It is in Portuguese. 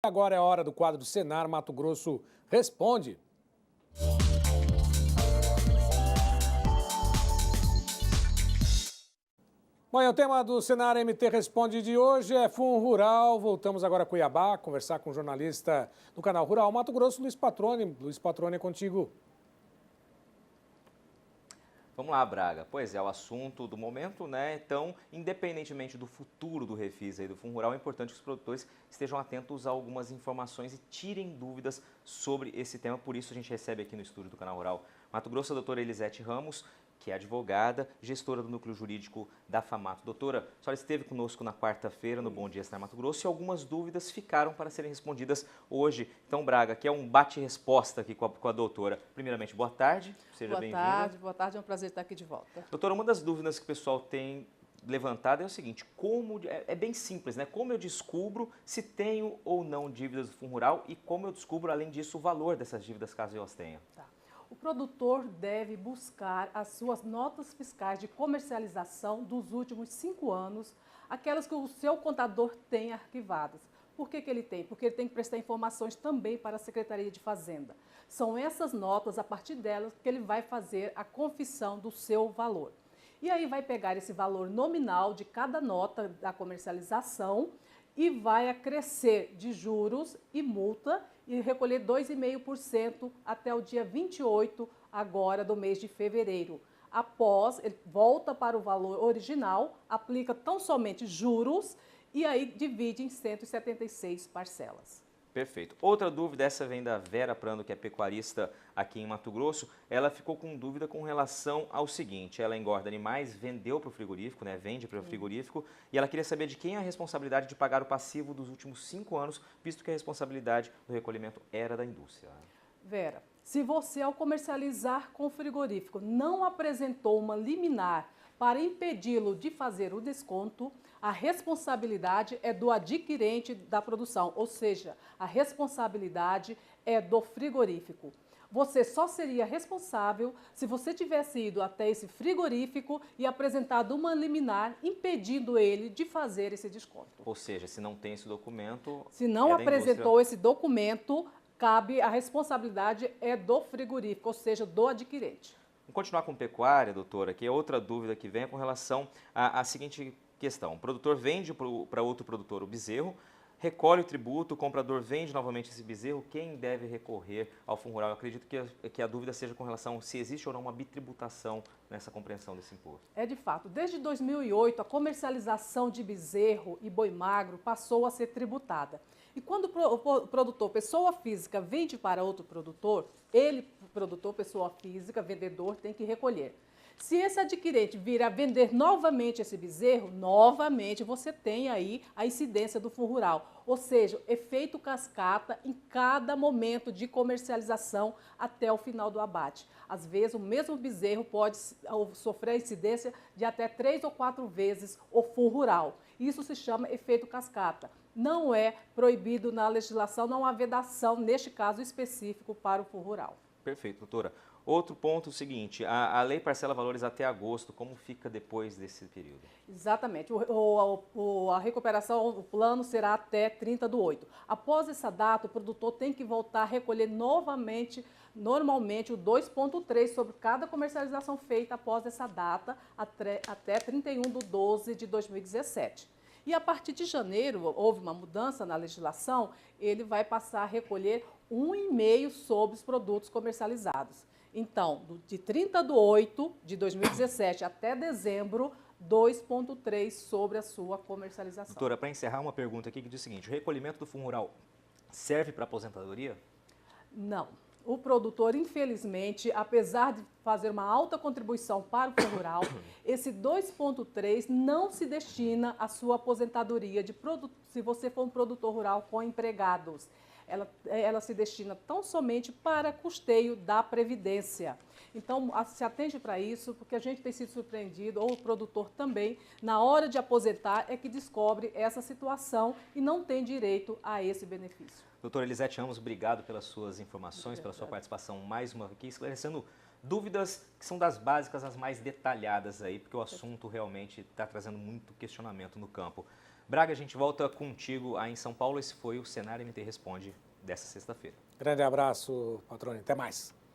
Agora é a hora do quadro do Senar Mato Grosso Responde. Bom, e o tema do Senar MT Responde de hoje é Fundo Rural. Voltamos agora a Cuiabá, conversar com o jornalista do canal Rural Mato Grosso, Luiz Patrone. Luiz Patrone, é contigo. Vamos lá, Braga. Pois é, o assunto do momento, né? Então, independentemente do futuro do Refis e do Fundo Rural, é importante que os produtores estejam atentos a algumas informações e tirem dúvidas sobre esse tema. Por isso, a gente recebe aqui no estúdio do Canal Rural Mato Grosso a doutora Elisete Ramos, que é advogada, gestora do Núcleo Jurídico da FAMATO. Doutora, a senhora esteve conosco na quarta-feira no Bom Dia Senar Mato Grosso e algumas dúvidas ficaram para serem respondidas hoje. Então, Braga, aqui é um bate-resposta aqui com a doutora. Primeiramente, boa tarde, seja bem-vinda. Boa tarde, é um prazer estar aqui de volta. Doutora, uma das dúvidas que o pessoal tem levantado é o seguinte, é bem simples, né? Como eu descubro se tenho ou não dívidas do Fundo Rural e como eu descubro, além disso, o valor dessas dívidas caso eu as tenha? Tá. O produtor deve buscar as suas notas fiscais de comercialização dos últimos 5 anos, aquelas que o seu contador tem arquivadas. Por que ele tem? Porque ele tem que prestar informações também para a Secretaria de Fazenda. São essas notas, a partir delas, que ele vai fazer a confissão do seu valor. E aí vai pegar esse valor nominal de cada nota da comercialização e vai acrescer de juros e multa e recolher 2,5% até o dia 28 agora do mês de fevereiro. Após, ele volta para o valor original, aplica tão somente juros e aí divide em 176 parcelas. Perfeito. Outra dúvida, essa vem da Vera Prando, que é pecuarista aqui em Mato Grosso. Ela ficou com dúvida com relação ao seguinte, ela engorda animais, vendeu para o frigorífico, né? Vende para o frigorífico, e ela queria saber de quem é a responsabilidade de pagar o passivo dos últimos 5 anos, visto que a responsabilidade do recolhimento era da indústria. Vera, se você ao comercializar com o frigorífico não apresentou uma liminar para impedi-lo de fazer o desconto, a responsabilidade é do adquirente da produção, ou seja, a responsabilidade é do frigorífico. Você só seria responsável se você tivesse ido até esse frigorífico e apresentado uma liminar impedindo ele de fazer esse desconto. Ou seja, se não tem esse documento... Se não apresentou esse documento, cabe a responsabilidade é do frigorífico, ou seja, do adquirente. Vamos continuar com pecuária, doutora, que é outra dúvida que vem com relação à seguinte questão. O produtor vende para outro produtor o bezerro, recolhe o tributo, o comprador vende novamente esse bezerro, quem deve recorrer ao Fundo Rural? Eu acredito que a dúvida seja com relação se existe ou não uma bitributação nessa compreensão desse imposto. É de fato, desde 2008 a comercialização de bezerro e boi magro passou a ser tributada. E quando o produtor, pessoa física, vende para outro produtor, ele, produtor, pessoa física, vendedor, tem que recolher. Se esse adquirente vir a vender novamente esse bezerro, novamente você tem aí a incidência do Fundo Rural. Ou seja, efeito cascata em cada momento de comercialização até o final do abate. Às vezes, o mesmo bezerro pode sofrer a incidência de até 3 ou 4 vezes o Fundo Rural. Isso se chama efeito cascata. Não é proibido na legislação, não há vedação, neste caso específico, para o Fundo Rural. Perfeito, doutora. Outro ponto é o seguinte, a lei parcela valores até agosto, como fica depois desse período? Exatamente, a recuperação, o plano será até 30/8. Após essa data, o produtor tem que voltar a recolher novamente, normalmente, o 2,3 sobre cada comercialização feita após essa data, até 31/12 de 2017. E a partir de janeiro, houve uma mudança na legislação, ele vai passar a recolher 1,5 sobre os produtos comercializados. Então, de 30/8 de 2017 até dezembro, 2,3 sobre a sua comercialização. Doutora, para encerrar, uma pergunta aqui que diz o seguinte, o recolhimento do Fundo Rural serve para aposentadoria? Não. O produtor, infelizmente, apesar de fazer uma alta contribuição para o Fundo Rural, esse 2,3 não se destina à sua aposentadoria se você for um produtor rural com empregados. Ela se destina tão somente para custeio da Previdência. Então, se atende para isso, porque a gente tem sido surpreendido, ou o produtor também, na hora de aposentar, é que descobre essa situação e não tem direito a esse benefício. Doutora Elisete Ramos, obrigado pelas suas informações, pela sua participação mais uma vez, esclarecendo dúvidas que são das básicas, as mais detalhadas aí, porque o assunto realmente está trazendo muito questionamento no campo. Braga, a gente volta contigo aí em São Paulo. Esse foi o Senar MT Responde dessa sexta-feira. Grande abraço, Patrone. Até mais.